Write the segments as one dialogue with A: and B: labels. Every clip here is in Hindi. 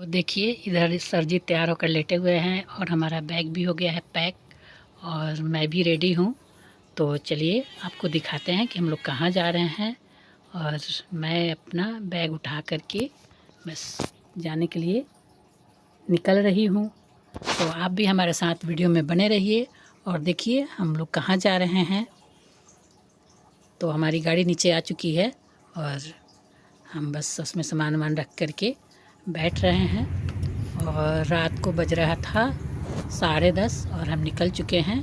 A: देखिए इधर सर जी तैयार होकर लेटे हुए हैं और हमारा बैग भी हो गया है पैक और मैं भी रेडी हूँ। तो चलिए आपको दिखाते हैं कि हम लोग कहाँ जा रहे हैं। और मैं अपना बैग उठा करके बस जाने के लिए निकल रही हूँ। तो आप भी हमारे साथ वीडियो में बने रहिए और देखिए हम लोग कहाँ जा रहे हैं। तो हमारी गाड़ी नीचे आ चुकी है और हम बस उसमें सामान वामान रख करके बैठ रहे हैं। और रात को बज रहा था 10:30 और हम निकल चुके हैं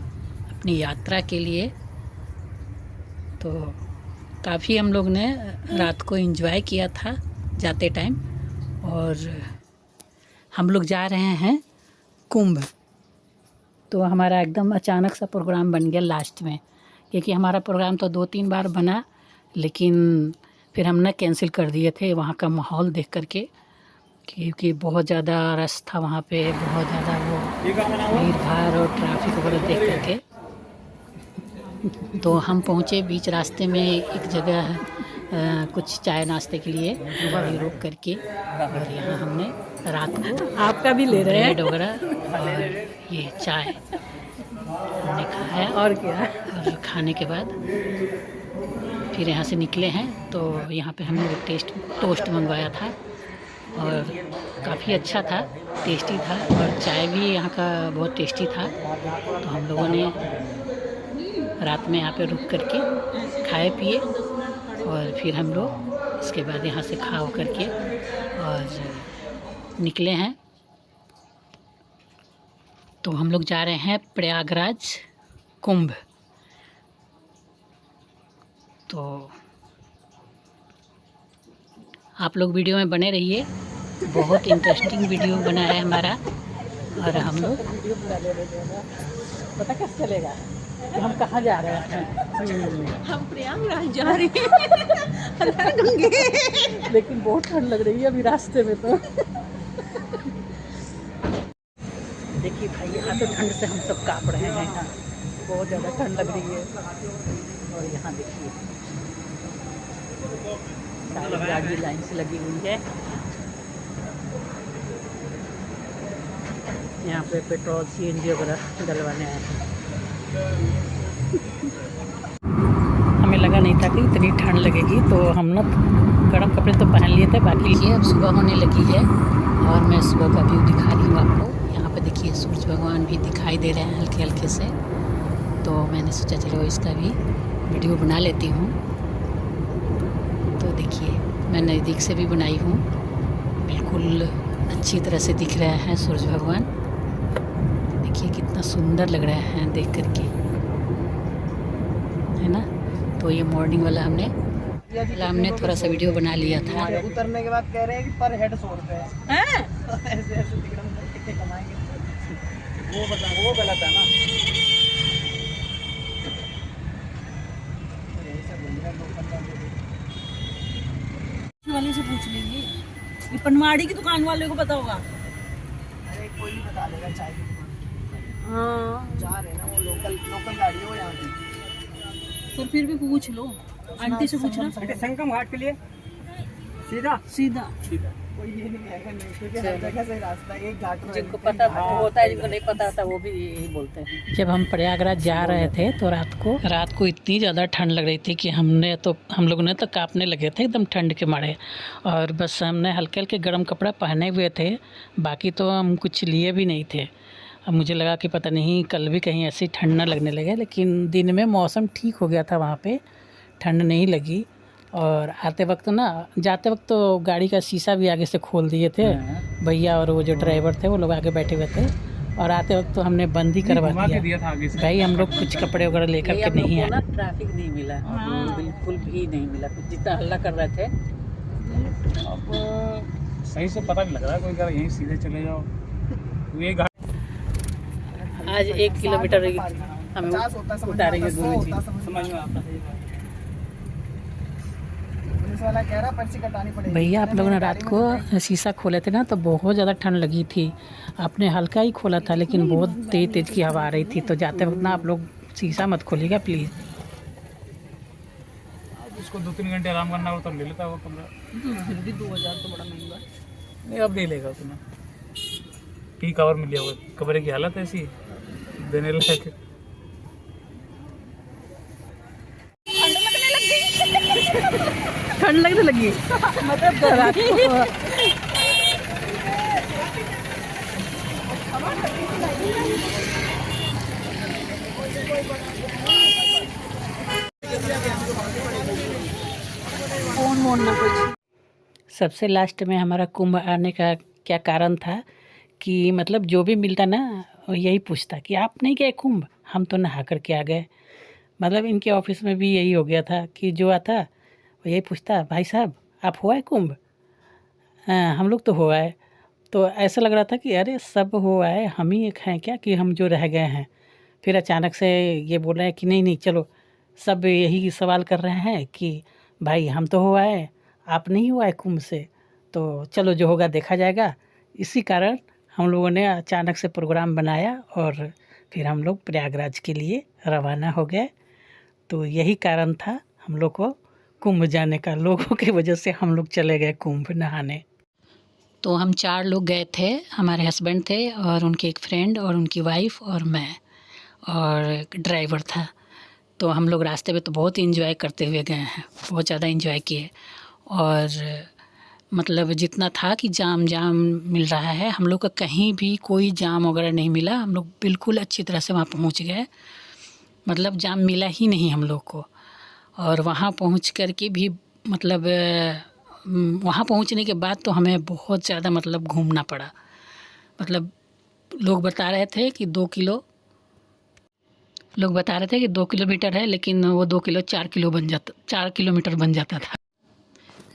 A: अपनी यात्रा के लिए। तो काफ़ी हम लोग ने रात को एंजॉय किया था जाते टाइम। और हम लोग जा रहे हैं कुंभ। तो हमारा एकदम अचानक सा प्रोग्राम बन गया लास्ट में, क्योंकि हमारा प्रोग्राम तो 2-3 बार बना, लेकिन फिर हमने कैंसिल कर दिए थे वहाँ का माहौल देख करके, क्योंकि बहुत ज़्यादा रश था वहाँ पे, बहुत ज़्यादा वो भीड़ भाड़ और ट्रैफिक वगैरह देख करके। तो हम पहुँचे बीच रास्ते में एक जगह कुछ चाय नाश्ते के लिए गाड़ी रोक करके, और यहाँ हमने रात को
B: आपका भी ले रहे हैं
A: ब्रेड वगैरह और ये चाय हमने खाया।
B: और क्या।
A: और खाने के बाद फिर यहाँ से निकले हैं। तो यहाँ पे हमने एक टोस्ट मंगवाया था और काफ़ी अच्छा था, टेस्टी था। और चाय भी यहाँ का बहुत टेस्टी था। तो हम लोगों ने रात में यहाँ पे रुक करके खाए पिए और फिर हम लोग इसके बाद यहाँ से खा करके और निकले हैं। तो हम लोग जा रहे हैं प्रयागराज कुंभ। तो आप लोग वीडियो में बने रहिए, बहुत इंटरेस्टिंग वीडियो बना है हमारा। और हम लोग
B: पता कैसे चलेगा कि हम कहाँ जा रहे हैं। हम प्रयागराज जा रहे हैं लेकिन बहुत ठंड लग रही है अभी रास्ते में। तो देखिए भाई, यहाँ तो ठंड से हम सब काँप रहे हैं। यहाँ बहुत ज़्यादा ठंड लग रही है। और यहाँ देखिए सारी गाड़ी लाइन से लगी हुई है। यहाँ पे पेट्रोल CNG वगैरह डलवाने आए हैं। हमें लगा नहीं था कि इतनी ठंड लगेगी, तो हम ना गर्म कपड़े तो पहन लिए थे। बाकी
A: ये अब सुबह होने लगी है और मैं सुबह का व्यू दिखा रही हूँ आपको। यहाँ पे देखिए सूरज भगवान भी दिखाई दे रहे हैं हल्के हल्के से। तो मैंने सोचा चलो इसका भी वीडियो बना लेती हूँ। तो देखिए मैं नज़दीक से भी बनाई हूँ, बिल्कुल अच्छी तरह से दिख रहे हैं सूरज भगवान। देखिए कितना सुंदर लग रहा है देख करके, है ना। तो ये मॉर्निंग वाला हमने थोड़ा सा वीडियो बना लिया था।
C: उतरने के बाद कह रहे हैं कि पर हेड 100 रुपये है। ऐसे ऐसे कितने कमाएंगे वो बता, वो गलत है ना।
B: वाले से पूछ लीजिए, ये पनवाड़ी की दुकान वाले को पता होगा।
C: अरे कोई नहीं बता देगा चाय की दुकान।
B: हाँ
C: जा रहे हैं ना, वो लोकल गाड़ी है वो यहाँ की।
B: तो फिर भी पूछ लो, आंटी से पूछना।
C: संगम घाट के लिए सीधा
B: सीधा
C: कोई ये नहीं है क्योंकि हर जगह से रास्ता एक घाट में।
B: जिनको पता होता है, जिनको नहीं पता होता वो भी यही बोलते हैं।
A: जब हम प्रयागराज जा रहे थे तो रात को इतनी ज़्यादा ठंड लग रही थी कि हम लोगों ने तो कांपने लगे थे एकदम ठंड के मारे। और बस हमने हल्के हल्के गर्म कपड़ा पहने हुए थे, बाकी तो हम कुछ लिए भी नहीं थे। अब मुझे लगा कि पता नहीं कल भी कहीं ऐसी ठंड ना लगने लगे, लेकिन दिन में मौसम ठीक हो गया था, वहाँ पे ठंड नहीं लगी। और आते वक्त ना, जाते वक्त तो गाड़ी का शीशा भी आगे से खोल दिए थे भैया, और वो जो ड्राइवर थे वो लोग आगे बैठे हुए थे। और आते वक्त तो हमने बंद ही करवा दिया भाई, हम लोग कुछ कपड़े वगैरह लेकर के नहीं आए।
B: ट्रैफिक नहीं मिला, बिल्कुल भी नहीं मिला, कुछ जितना हल्ला कर रहे थे।
D: अब सही से पता नहीं लग रहा, कोई कह रहा यहीं सीधे चले जाओ। ये
B: आज 1 किलोमीटर हमें उतारेंगे दोनों चीज।
D: समझ में आता है।
C: वाला कह रहा पर्ची कटानी पड़ेगी।
A: भैया आप लोगों ने रात को शीशा खोले थे ना, तो बहुत ज़्यादा ठंड लगी थी। आपने हल्का ही खोला था, लेकिन बहुत तेज़ की हवा आ रही थी। तो जाते वक्त ना आप लोग शीशा मत खोलिएगा प्लीज़।
D: उसको 2-3 घंटे आराम करना हो तो ले लेता वो कमरा।
B: फिर भी 2000 तो बड़ा महंगा।
D: नहीं अब नहीं लेगा उतना। पी कवर मिल गया, कमरे की हालत ऐसी देने लायक।
B: ठंड लगने लगी मतलब रात को फोन वोन ना कुछ।
A: सबसे लास्ट में हमारा कुंभ आने का क्या कारण था कि मतलब जो भी मिलता ना वो यही पूछता कि आप नहीं गए कुंभ, हम तो नहा करके आ गए। मतलब इनके ऑफिस में भी यही हो गया था कि जो आता वो यही पूछता, भाई साहब आप हो आए कुंभ? हाँ हम लोग तो हो आए। तो ऐसा लग रहा था कि अरे सब हो आए, हम ही एक हैं क्या कि हम जो रह गए हैं। फिर अचानक से ये बोल रहे हैं कि नहीं नहीं चलो, सब यही सवाल कर रहे हैं कि भाई हम तो हो आए, आप नहीं हो आए कुंभ से, तो चलो जो होगा देखा जाएगा। इसी कारण हम लोगों ने अचानक से प्रोग्राम बनाया और फिर हम लोग प्रयागराज के लिए रवाना हो गए। तो यही कारण था हम लोग को कुंभ जाने का, लोगों की वजह से हम लोग चले गए कुंभ नहाने। तो हम 4 लोग गए थे, हमारे हस्बैंड थे और उनके एक फ्रेंड और उनकी वाइफ और मैं और ड्राइवर था। तो हम लोग रास्ते में तो बहुत इंजॉय करते हुए गए हैं, बहुत ज़्यादा इंजॉय किए। और मतलब जितना था कि जाम जाम मिल रहा है, हम लोग का कहीं भी कोई जाम वगैरह नहीं मिला। हम लोग बिल्कुल अच्छी तरह से वहाँ पहुँच गए, मतलब जाम मिला ही नहीं हम लोग को। और वहाँ पहुँच कर के भी मतलब वहाँ पहुँचने के बाद तो हमें बहुत ज़्यादा मतलब घूमना पड़ा। मतलब लोग बता रहे थे कि 2 किलोमीटर है, लेकिन वो 2 किलो 4 किलोमीटर बन जाता था।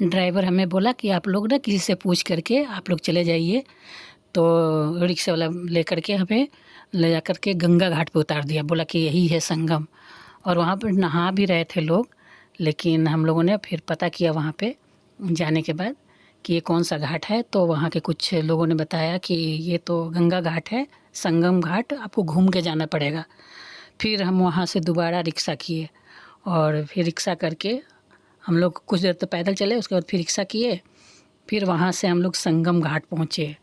A: ड्राइवर हमें बोला कि आप लोग ना किसी से पूछ करके आप लोग चले जाइए। तो रिक्शा वाला लेकर के हमें ले जा कर के गंगा घाट पे उतार दिया, बोला कि यही है संगम। और वहाँ पर नहा भी रहे थे लोग, लेकिन हम लोगों ने फिर पता किया वहाँ पे जाने के बाद कि ये कौन सा घाट है। तो वहाँ के कुछ लोगों ने बताया कि ये तो गंगा घाट है, संगम घाट, आपको घूम के जाना पड़ेगा। फिर हम वहाँ से दोबारा रिक्शा किए और फिर रिक्शा करके हम लोग कुछ देर तो पैदल चले, उसके बाद फिर रिक्शा किए। फिर वहाँ से हम लोग संगम घाट पहुँचे।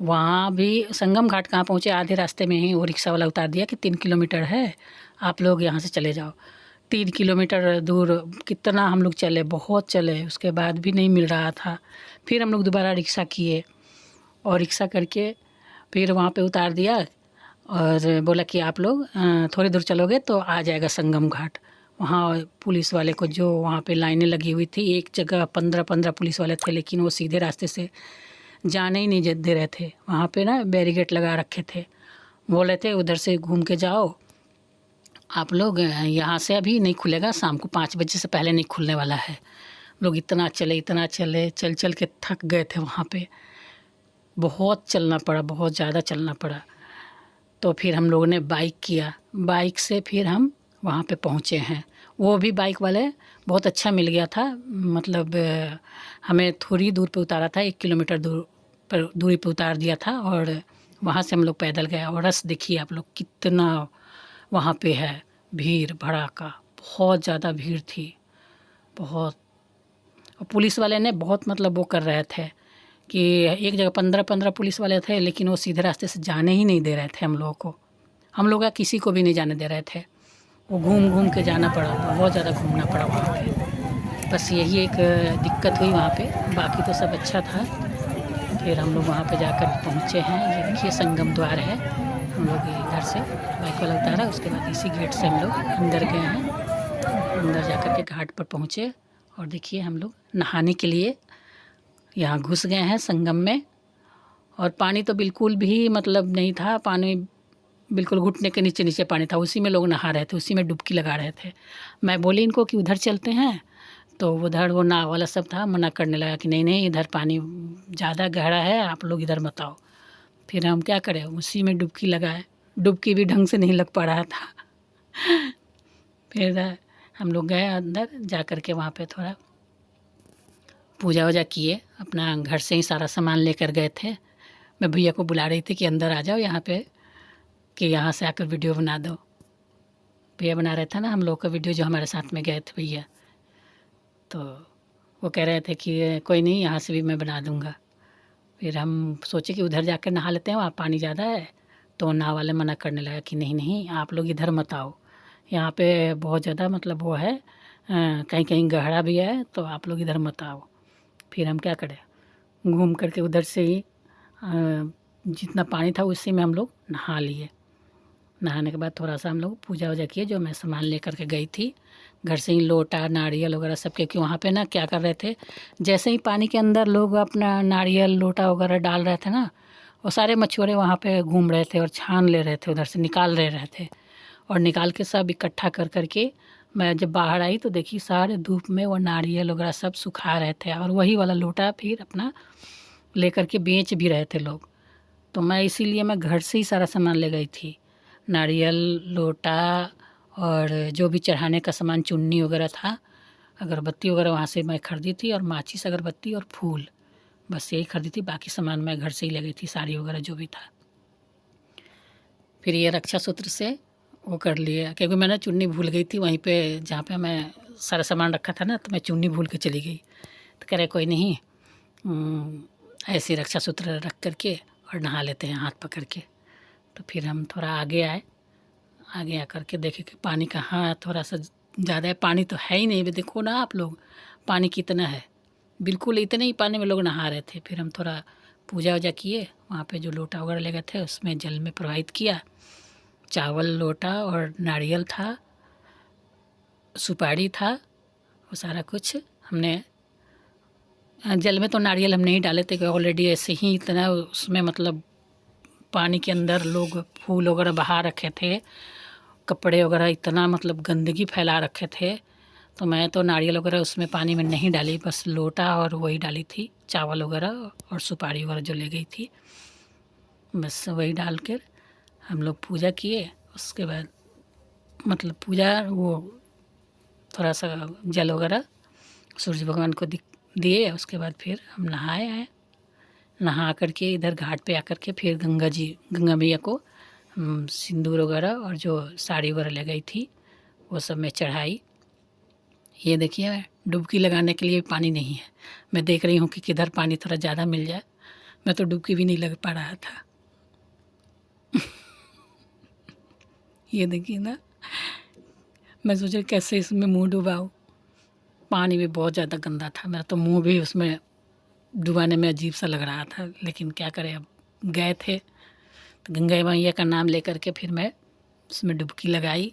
A: वहाँ भी संगम घाट कहाँ पहुँचे, आधे रास्ते में ही वो रिक्शा वाला उतार दिया कि 3 किलोमीटर है, आप लोग यहाँ से चले जाओ। 3 किलोमीटर दूर कितना हम लोग चले, बहुत चले, उसके बाद भी नहीं मिल रहा था। फिर हम लोग दोबारा रिक्शा किए और रिक्शा करके फिर वहाँ पे उतार दिया और बोला कि आप लोग थोड़ी दूर चलोगे तो आ जाएगा संगम घाट। वहाँ पुलिस वाले को, जो वहाँ पे लाइनें लगी हुई थी, एक जगह 15-15 पुलिस वाले थे, लेकिन वो सीधे रास्ते से जाने ही नहीं दे रहे थे। वहाँ पे ना बैरिकेड लगा रखे थे, बोले थे उधर से घूम के जाओ आप लोग, यहाँ से अभी नहीं खुलेगा, शाम को 5 बजे से पहले नहीं खुलने वाला है। लोग इतना चले, चल चल के थक गए थे। वहाँ पे बहुत चलना पड़ा, बहुत ज़्यादा चलना पड़ा। तो फिर हम लोगों ने बाइक किया, बाइक से फिर हम वहाँ पे पहुँचे हैं। वो भी बाइक वाले बहुत अच्छा मिल गया था, मतलब हमें थोड़ी दूर पे उतारा था, 1 किलोमीटर दूरी पे उतार दिया था और वहाँ से हम लोग पैदल गए। और रस देखिए आप लोग कितना वहाँ पे है, भीड़ भड़ाका, बहुत ज़्यादा भीड़ थी, बहुत। और पुलिस वाले ने बहुत मतलब वो कर रहे थे कि एक जगह 15-15 पुलिस वाले थे, लेकिन वो सीधे रास्ते से जाने ही नहीं दे रहे थे हम लोगों को। हम लोग किसी को भी नहीं जाने दे रहे थे, वो घूम घूम के जाना पड़ा, बहुत ज़्यादा घूमना पड़ा वहाँ पे। बस यही एक दिक्कत हुई वहाँ पे, बाकी तो सब अच्छा था। फिर हम लोग वहाँ पे जाकर पहुँचे हैं। ये देखिए संगम द्वार है। हम लोग इधर से बाइक वाला उतारा, उसके बाद इसी गेट से हम लोग अंदर गए हैं। अंदर जाकर के घाट पर पहुँचे और देखिए हम लोग नहाने के लिए यहाँ घुस गए हैं संगम में। और पानी तो बिल्कुल भी मतलब नहीं था, पानी बिल्कुल घुटने के नीचे नीचे पानी था, उसी में लोग नहा रहे थे, उसी में डुबकी लगा रहे थे। मैं बोली इनको कि उधर चलते हैं, तो उधर वो नाव वाला सब था, मना करने लगा कि नहीं नहीं इधर पानी ज़्यादा गहरा है, आप लोग इधर मत आओ। फिर हम क्या करें, उसी में डुबकी लगाए, डुबकी भी ढंग से नहीं लग पा रहा था। फिर हम लोग गए अंदर, जा कर के वहाँ पे थोड़ा पूजा वूजा किए, अपना घर से ही सारा सामान लेकर गए थे। मैं भैया को बुला रही थी कि अंदर आ जाओ यहाँ पे, कि यहाँ से आकर वीडियो बना दो। भैया बना रहे थे ना हम लोग का वीडियो, जो हमारे साथ में गए थे भैया, तो वो कह रहे थे कि कोई नहीं यहाँ से भी मैं बना दूँगा। फिर हम सोचे कि उधर जाकर नहा लेते हैं, वहाँ पानी ज़्यादा है। तो नाव वाले मना करने लगा कि नहीं नहीं, आप लोग इधर मत आओ, यहाँ पे बहुत ज़्यादा मतलब वो है, कहीं कहीं गहरा भी है, तो आप लोग इधर मत आओ। फिर हम क्या करें, घूम करके उधर से ही जितना पानी था उसी में हम लोग नहा लिए। नहाने के बाद थोड़ा सा हम लोग पूजा वूजा किए, जो मैं सामान लेकर के गई थी घर से ही, लोटा नारियल वगैरह सब, क्योंकि वहाँ पे ना क्या कर रहे थे, जैसे ही पानी के अंदर लोग अपना नारियल लोटा वगैरह डाल रहे थे ना, वो सारे मछुआरे वहाँ पे घूम रहे थे और छान ले रहे थे, उधर से निकाल रहे थे। और निकाल के सब इकट्ठा कर करके मैं जब बाहर आई तो देखी सारे धूप में वो नारियल वगैरह सब सुखा रहे थे, और वही वाला लोटा फिर अपना लेकर के बेच भी रहे थे लोग। तो मैं इसीलिए मैं घर से ही सारा सामान ले गई थी, नारियल, लोटा और जो भी चढ़ाने का सामान, चुन्नी वगैरह था, अगरबत्ती वगैरह वहाँ से मैं ख़रीदी थी, और माचिस, अगरबत्ती और फूल, बस यही खरीदी थी। बाकी सामान मैं घर से ही ले गई थी, साड़ी वगैरह जो भी था। फिर ये रक्षा सूत्र से वो कर लिया, क्योंकि मैं ना चुन्नी भूल गई थी वहीं पे जहाँ पे मैं सारा सामान रखा था ना, तो मैं चुन्नी भूल के चली गई। तो कह रहे कोई नहीं, ऐसे रक्षा सूत्र रख करके और नहा लेते हैं हाथ पकड़ के। तो फिर हम थोड़ा आगे आए, आगे आकर के देखे कि पानी कहाँ थोड़ा सा ज़्यादा है, पानी तो है ही नहीं। देखो ना आप लोग पानी कितना है, बिल्कुल इतने ही पानी में लोग नहा रहे थे। फिर हम थोड़ा पूजा वूजा किए, वहाँ पे जो लोटा वगैरह ले गए थे उसमें जल में प्रवाहित किया, चावल लोटा और नारियल था, सुपारी था, वो सारा कुछ हमने जल में, तो नारियल हम नहीं डाले थे, ऑलरेडी ऐसे ही इतना उसमें मतलब पानी के अंदर लोग फूल वगैरह बहा रखे थे, कपड़े वगैरह इतना मतलब गंदगी फैला रखे थे। तो मैं तो नारियल वगैरह उसमें पानी में नहीं डाली, बस लोटा और वही डाली थी, चावल वगैरह और सुपारी वगैरह जो ले गई थी, बस वही डाल कर हम लोग पूजा किए। उसके बाद मतलब पूजा वो थोड़ा सा जल वगैरह सूर्य भगवान को दिए। उसके बाद फिर हम नहाए आए, नहा करके इधर घाट पे आकर के फिर गंगा मैया को सिंदूर वगैरह और जो साड़ी वगैरह ले गई थी वो सब मैं चढ़ाई। ये देखिए डुबकी लगाने के लिए पानी नहीं है, मैं देख रही हूँ कि किधर पानी थोड़ा ज़्यादा मिल जाए, मैं तो डुबकी भी नहीं लग पा रहा था। ये देखिए ना, मैं सोचा कैसे इसमें मुंह डुबाऊँ, पानी भी बहुत ज़्यादा गंदा था, मेरा तो मुंह भी उसमें डुबाने में अजीब सा लग रहा था। लेकिन क्या करें, अब गए थे तो गंगा मैया का नाम लेकर के फिर मैं उसमें डुबकी लगाई।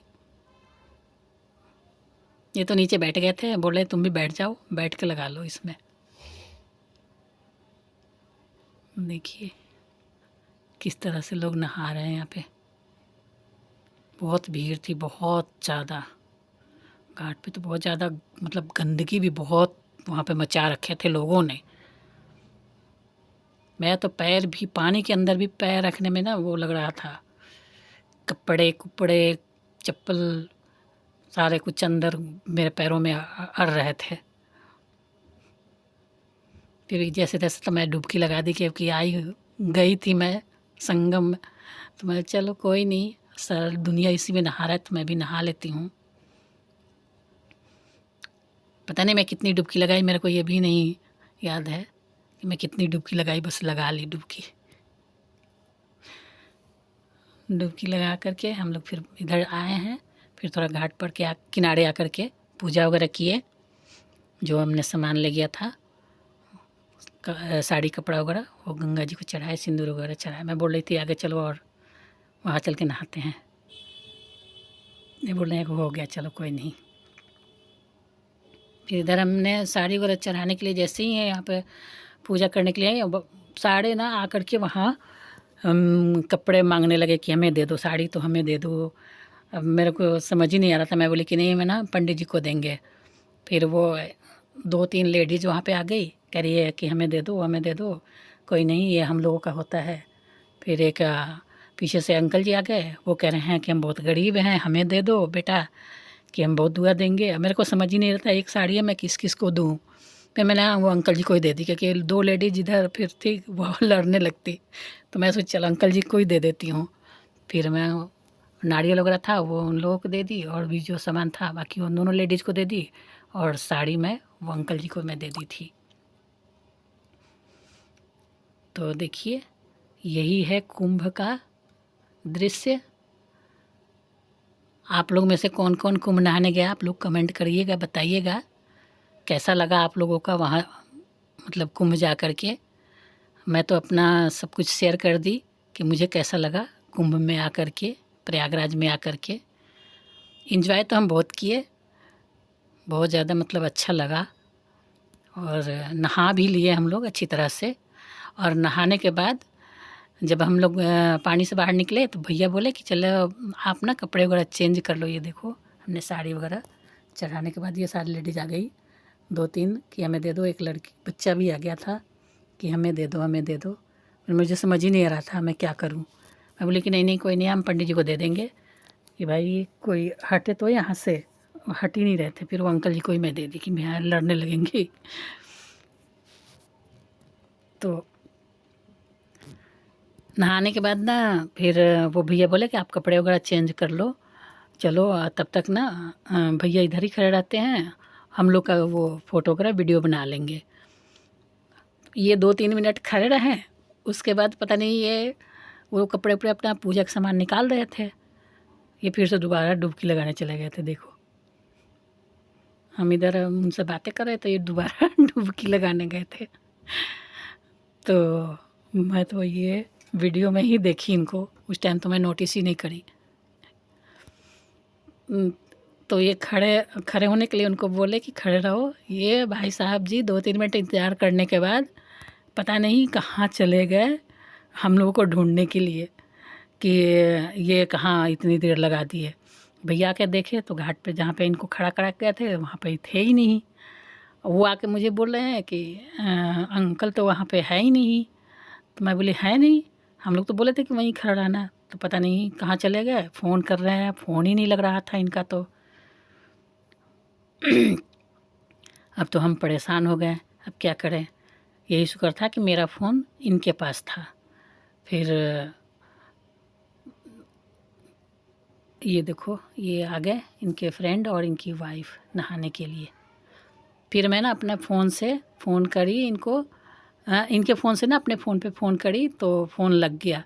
A: ये तो नीचे बैठ गए थे, बोले तुम भी बैठ जाओ, बैठ के लगा लो इसमें। देखिए किस तरह से लोग नहा रहे हैं यहाँ पे, बहुत भीड़ थी, बहुत ज़्यादा घाट पे, तो बहुत ज़्यादा मतलब गंदगी भी बहुत वहाँ पे मचा रखे थे लोगों ने। मैं तो पैर भी पानी के अंदर भी पैर रखने में ना वो लग रहा था, कपड़े कुपड़े चप्पल सारे कुछ अंदर मेरे पैरों में अड़ रहे थे। फिर जैसे तैसे तो मैं डुबकी लगा दी, क्योंकि आई गई थी मैं संगम में, तो मैं चलो कोई नहीं, सारी दुनिया इसी में नहा रहा है तो मैं भी नहा लेती हूँ। पता नहीं मैं कितनी डुबकी लगाई, मेरे को ये भी नहीं याद है कि मैं कितनी डुबकी लगाई, बस लगा ली डुबकी। डुबकी लगा करके हम लोग फिर इधर आए हैं, फिर थोड़ा घाट पर के किनारे आकर के पूजा वगैरह किए, जो हमने सामान ले गया था, साड़ी कपड़ा वगैरह, वो गंगा जी को चढ़ाए, सिंदूर वगैरह चढ़ाए। मैं बोल रही थी आगे चलो और वहाँ चल के नहाते हैं, ये बोल रहे हैं हो गया चलो कोई नहीं। फिर इधर हमने साड़ी वगैरह चढ़ाने के लिए जैसे ही है यहाँ पे पूजा करने के लिए साड़े ना आकर के वहाँ हम कपड़े मांगने लगे कि हमें दे दो साड़ी, तो हमें दे दो। अब मेरे को समझ ही नहीं आ रहा था, मैं बोली कि नहीं मैं ना पंडित जी को देंगे। फिर वो 2-3 लेडीज़ वहाँ पे आ गई, कह रही है कि हमें दे दो हमें दे दो, कोई नहीं ये हम लोगों का होता है। फिर एक पीछे से अंकल जी आ गए, वो कह रहे हैं कि हम बहुत गरीब हैं, हमें दे दो बेटा कि हम बहुत दुआ देंगे। मेरे को समझ ही नहीं रहता एक साड़ी है मैं किस किस को दूँ। फिर मैंने वो अंकल जी को ही दे दी, क्योंकि 2 लेडीज इधर फिर थी वो लड़ने लगती, तो मैं सोची चल अंकल जी को ही दे देती हूँ। फिर मैं नारियल वगैरह था वो उन लोगों को दे दी, और भी जो सामान था बाकी उन दोनों लेडीज़ को दे दी, और साड़ी मैं वो अंकल जी को मैं दे दी थी। तो देखिए यही है कुंभ का दृश्य। आप लोग में से कौन कौन कुंभ नहाने गया, आप लोग कमेंट करिएगा, बताइएगा कैसा लगा आप लोगों का वहाँ मतलब कुंभ जा कर के। मैं तो अपना सब कुछ शेयर कर दी कि मुझे कैसा लगा कुंभ में आकर के, प्रयागराज में आकर के। एंजॉय तो हम बहुत किए, बहुत ज़्यादा मतलब अच्छा लगा। और नहा भी लिए हम लोग अच्छी तरह से। और नहाने के बाद जब हम लोग पानी से बाहर निकले तो भैया बोले कि चलो आप ना कपड़े वगैरह चेंज कर लो। ये देखो हमने साड़ी वगैरह चढ़ाने के बाद ये सारी लेडीज़ आ गई 2-3 कि हमें दे दो। एक लड़की बच्चा भी आ गया था कि हमें दे दो, हमें दे दो। फिर मुझे समझ ही नहीं आ रहा था मैं क्या करूं। मैं बोली कि नहीं नहीं कोई नहीं, हम पंडित जी को दे देंगे कि भाई कोई हटे तो यहाँ से। हट ही नहीं रहे थे। फिर वो अंकल जी को ही मैं दे दी कि मैं यहाँ लड़ने लगेंगे। तो नहाने के बाद ना फिर वो भैया बोले कि आप कपड़े वगैरह चेंज कर लो, चलो तब तक ना भैया इधर ही खड़े रहते हैं, हम लोग का वो फ़ोटो वगैरह वीडियो बना लेंगे। ये 2-3 मिनट खड़े रहे। उसके बाद पता नहीं ये वो कपड़े वपड़े अपना पूजा का सामान निकाल रहे थे। ये फिर से दोबारा डुबकी लगाने चले गए थे। देखो हम इधर उनसे बातें कर रहे थे, ये दोबारा डुबकी लगाने गए थे। तो मैं तो ये वीडियो में ही देखी इनको, उस टाइम तो मैं नोटिस ही नहीं करी। तो ये खड़े होने के लिए उनको बोले कि खड़े रहो। ये भाई साहब जी 2-3 मिनट इंतज़ार करने के बाद पता नहीं कहाँ चले गए हम लोगों को ढूंढने के लिए कि ये कहाँ इतनी देर लगा दी है। भैया आके देखे तो घाट पे जहाँ पे इनको खड़ा करा गए थे वहाँ पे थे ही नहीं। वो आके मुझे बोल रहे हैं कि अंकल तो वहाँ पे है ही नहीं। तो मैं बोली है नहीं, हम लोग तो बोले थे कि वहीं खड़ा रहना। तो पता नहीं कहाँ चले गए। फ़ोन कर रहे हैं, फ़ोन ही नहीं लग रहा था इनका। तो अब तो हम परेशान हो गए, अब क्या करें। यही शुक्र था कि मेरा फ़ोन इनके पास था। फिर ये देखो ये आ गए इनके फ्रेंड और इनकी वाइफ नहाने के लिए। फिर मैं ना अपने फ़ोन से फ़ोन करी इनको, इनके फ़ोन से ना अपने फ़ोन पे फ़ोन करी तो फ़ोन लग गया।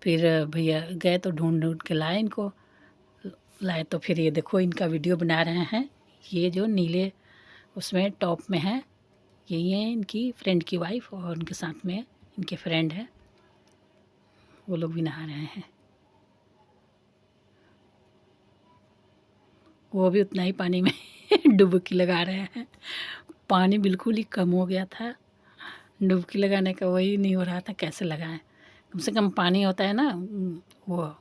A: फिर भैया गए तो ढूंढ ढूंढ के लाए इनको, लाए तो फिर ये देखो इनका वीडियो बना रहे हैं। ये जो नीले उसमें टॉप में है यही है इनकी फ्रेंड की वाइफ, और उनके साथ में इनके फ्रेंड है, वो लोग भी नहा रहे हैं। वो भी उतना ही पानी में डुबकी लगा रहे हैं। पानी बिल्कुल ही कम हो गया था, डुबकी लगाने का वही नहीं हो रहा था कैसे लगाएं। कम से कम पानी होता है ना, वो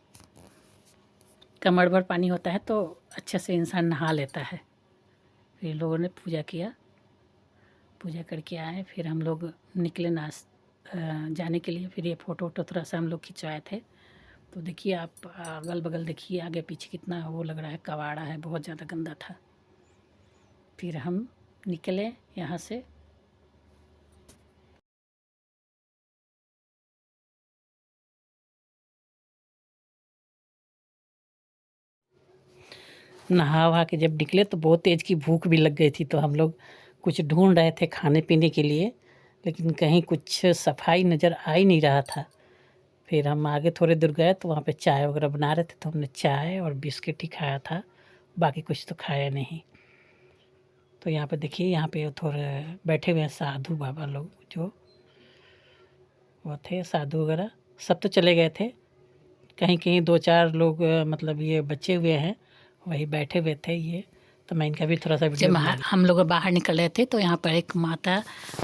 A: कमर भर पानी होता है तो अच्छे से इंसान नहा लेता है। फिर लोगों ने पूजा किया, पूजा करके आए। फिर हम लोग निकले जाने के लिए। फिर ये फ़ोटो वोटो थोड़ा सा हम लोग खिंचवाए थे। तो देखिए आप अगल बगल देखिए, आगे पीछे कितना वो लग रहा है, कबाड़ा है, बहुत ज़्यादा गंदा था। फिर हम निकले यहाँ से। नहा वहा के जब निकले तो बहुत तेज़ की भूख भी लग गई थी। तो हम लोग कुछ ढूंढ रहे थे खाने पीने के लिए, लेकिन कहीं कुछ सफाई नज़र आ ही नहीं रहा था। फिर हम आगे थोड़े दूर गए तो वहाँ पे चाय वगैरह बना रहे थे, तो हमने चाय और बिस्किट ही खाया था, बाकी कुछ तो खाया नहीं। तो यहाँ पे देखिए, यहाँ पे थोड़े बैठे हुए हैं साधु बाबा लोग, जो वो थे साधु वगैरह, सब तो चले गए थे। कहीं कहीं 2-4 लोग मतलब ये बचे हुए हैं, वही बैठे हुए थे ये। तो मैं इनका भी थोड़ा सा वीडियो बना। हम लोग बाहर निकल रहे थे तो यहाँ पर एक माता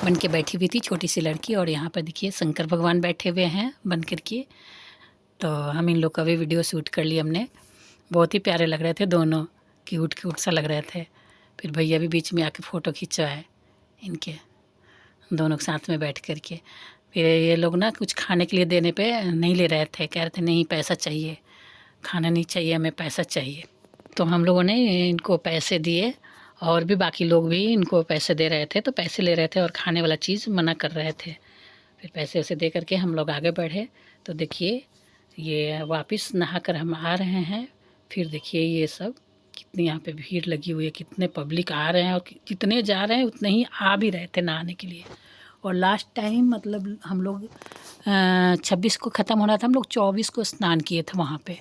A: बन के बैठी हुई थी, छोटी सी लड़की, और यहाँ पर देखिए शंकर भगवान बैठे हुए हैं बन कर के। तो हम इन लोग का भी वीडियो शूट कर लिया हमने। बहुत ही प्यारे लग रहे थे दोनों, क्यूट क्यूट सा लग रहे थे। फिर भैया भी बीच में आके फ़ोटो खिंचवाए इनके, दोनों साथ में बैठ कर के। फिर ये लोग ना कुछ खाने के लिए देने पे नहीं ले रहे थे, कह रहे थे नहीं पैसा चाहिए, खाना नहीं चाहिए, हमें पैसा चाहिए। तो हम लोगों ने इनको पैसे दिए, और भी बाकी लोग भी इनको पैसे दे रहे थे। तो पैसे ले रहे थे और खाने वाला चीज़ मना कर रहे थे। फिर पैसे वैसे दे करके हम लोग आगे बढ़े। तो देखिए ये वापस नहा कर हम आ रहे हैं। फिर देखिए ये सब कितनी यहाँ पे भीड़ लगी हुई है, कितने पब्लिक आ रहे हैं, और जितने जा रहे हैं उतने ही आ भी रहे थे नहाने के लिए। और लास्ट टाइम मतलब हम लोग 26 को ख़त्म होना था, हम लोग 24 को स्नान किए थे वहाँ पे,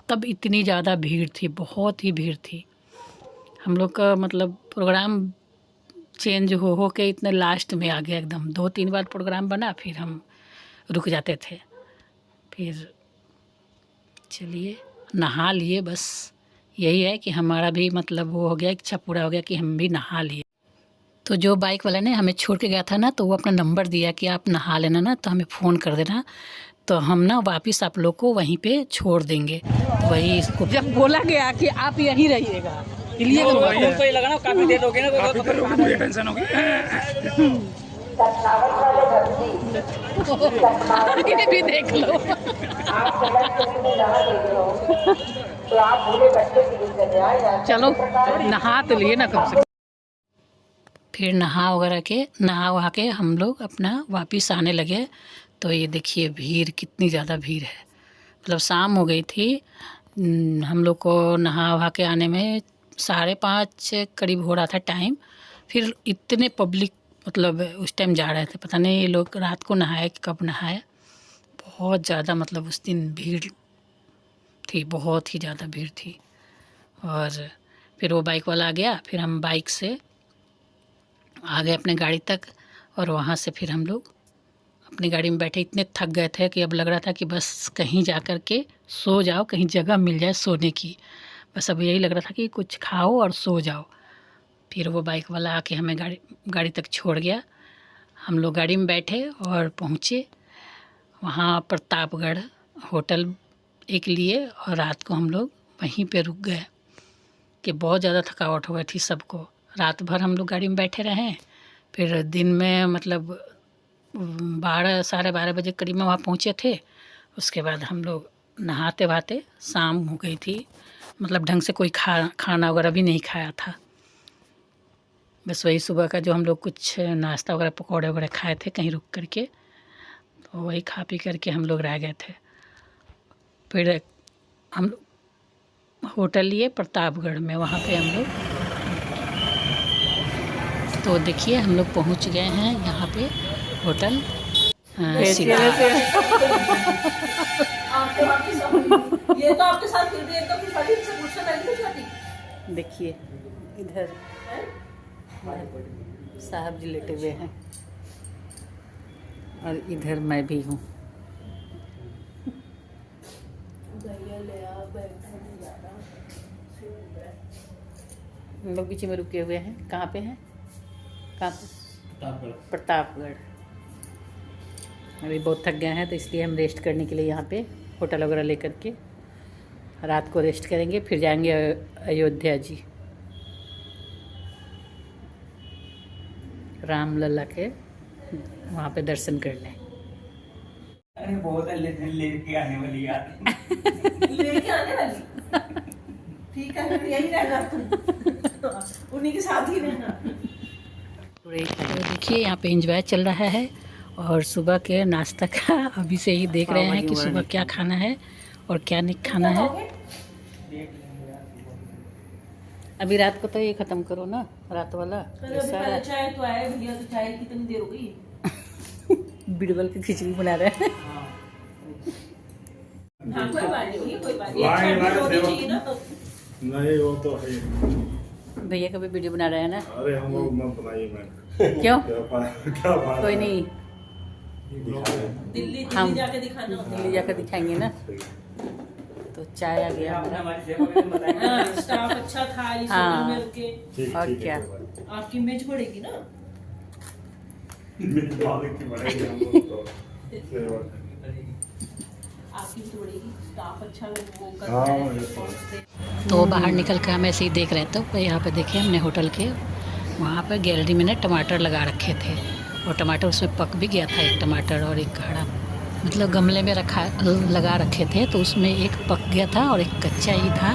A: तब इतनी ज़्यादा भीड़ थी, बहुत ही भीड़ थी। हम लोग का मतलब प्रोग्राम चेंज हो के इतने लास्ट में आ गया एकदम। 2-3 बार प्रोग्राम बना, फिर हम रुक जाते थे। फिर चलिए नहा लिए, बस यही है कि हमारा भी मतलब वो हो गया, इच्छा पूरा हो गया कि हम भी नहा लिए। तो जो बाइक वाला ने हमें छोड़ के गया था ना, तो वो अपना नंबर दिया कि आप नहा लेना ना, तो हमें फ़ोन कर देना, तो हम ना वापस आप लोग को वहीं पे छोड़ देंगे। तो वही इसको
B: जब बोला गया कि आप यहीं रहिएगा, इसलिए
C: तो ये लगा ना काफी देर हो गई ना,
D: मुझे टेंशन होगी।
A: ये भी देख लो।
B: चलो नहा तो लिए ना कम से कम।
A: फिर नहा वहा के हम लोग अपना वापस आने लगे। तो ये देखिए भीड़, कितनी ज़्यादा भीड़ है। मतलब शाम हो गई थी, हम लोग को नहा वहा के आने में 5:30 करीब हो रहा था टाइम। फिर इतने पब्लिक मतलब उस टाइम जा रहे थे, पता नहीं ये लोग रात को नहाए कि कब नहाए। बहुत ज़्यादा मतलब उस दिन भीड़ थी, बहुत ही ज़्यादा भीड़ थी। और फिर वो बाइक वाला आ गया, फिर हम बाइक से आ गए अपने गाड़ी तक, और वहाँ से फिर हम लोग अपनी गाड़ी में बैठे। इतने थक गए थे कि अब लग रहा था कि बस कहीं जा कर के सो जाओ, कहीं जगह मिल जाए सोने की। बस अब यही लग रहा था कि कुछ खाओ और सो जाओ। फिर वो बाइक वाला आके हमें गाड़ी तक छोड़ गया। हम लोग गाड़ी में बैठे और पहुँचे वहाँ प्रतापगढ़ होटल एक लिए, और रात को हम लोग वहीं पे रुक गए कि बहुत ज़्यादा थकावट हो गई थी सबको। रात भर हम लोग गाड़ी में बैठे रहे। फिर दिन में मतलब 12-12:30 बजे करीब में वहाँ पहुँचे थे। उसके बाद हम लोग नहाते वहाते शाम हो गई थी। मतलब ढंग से कोई खाना वगैरह भी नहीं खाया था। बस वही सुबह का जो हम लोग कुछ नाश्ता वगैरह पकौड़े वगैरह खाए थे कहीं रुक करके, तो वही खा पी करके हम लोग रह गए थे। फिर हम लोग होटल लिए प्रतापगढ़ में, वहाँ पे हम लोग। तो देखिए हम लोग पहुँच गए हैं यहाँ पे होटल सीधा।
B: ये तो आपके साथ फिर भी एकदम शादी से मुझसे पहले शादी।
A: देखिए इधर साहब जी लेटे हुए हैं, और इधर मैं भी हूँ। हम लोग बीच में रुके हुए हैं। कहाँ पे हैं? कहाँ पे? प्रतापगढ़। अभी बहुत थक गए हैं, तो इसलिए हम रेस्ट करने के लिए यहाँ पे होटल वगैरह लेकर के रात को रेस्ट करेंगे। फिर जाएंगे अयोध्या जी, रामलला के वहाँ पे दर्शन करने।
C: अरे बहुत लेके आने वाली यार।
B: लेके आने वाली। ठीक है, यही रहना तुम, उन्हीं के साथ ही रहना।
A: तो देखिए यहाँ पे एंजॉय चल रहा है, और सुबह के नाश्ता का अभी से ही देख रहे हैं कि सुबह क्या खाना है और क्या नहीं खाना है। अभी रात को तो ये ख़त्म करो ना, रात वाला।
B: चाय तो आया भैया, तो चाय कितनी देर हो गई?
A: बिरबल की खिचड़ी बना रहे हैं।
B: हाँ, कोई बात नहीं, कोई बात नहीं, चाहिए ना।
E: नहीं वो तो है।
A: भैया का भी वीडियो बना रहे हैं ना।
E: अरे हम लोग मत बनाइए मैंने।
A: क्यों?
E: क्या बात
A: कोई नहीं,
B: दिल्ली
A: हम
B: जाके दिखाना होता है।
A: दिल्ली जाकर दिखाएंगे ना। तो चाय आ गया हमारा।
B: हाँ, स्टाफ अच्छा था इस होटल में रुके।
E: ठीक
A: और
E: ठीक
A: क्या?
E: है,
B: आपकी इमेज बढ़ेगी ना।
E: मेरी मालिक की बढ़ेगी हम लोग तो।
B: आपकी भी तो बढ़ेगी, स्टाफ अच्छा वो कर
E: हाँ,
B: रहा है,
E: ये तो
B: response दे।
A: तो बाहर निकल कर हम ऐसे ही देख रहे थे, तो यहाँ पे देखे हमने होटल के वहाँ पर गैलरी में ना टमाटर लगा रखे थे, और टमाटर उसमें पक भी गया था। एक टमाटर और एक खड़ा मतलब गमले में लगा रखे थे, तो उसमें एक पक गया था और एक कच्चा ही था।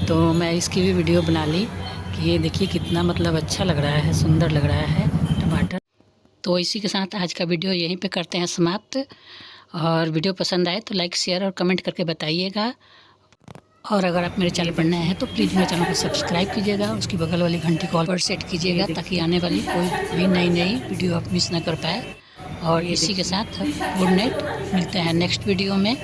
A: तो मैं इसकी भी वीडियो बना ली कि ये देखिए कितना मतलब अच्छा लग रहा है, सुंदर लग रहा है टमाटर। तो इसी के साथ आज का वीडियो यहीं पे करते हैं समाप्त। और वीडियो पसंद आए तो लाइक शेयर और कमेंट करके बताइएगा। और अगर आप मेरे चैनल पर नए हैं तो प्लीज़ मेरे चैनल को सब्सक्राइब कीजिएगा, उसकी बगल वाली घंटी को ऑल पर सेट कीजिएगा ताकि आने वाली कोई भी नई वीडियो आप मिस ना कर पाए। और इसी के साथ गुड नाइट, मिलते हैं नेक्स्ट वीडियो में।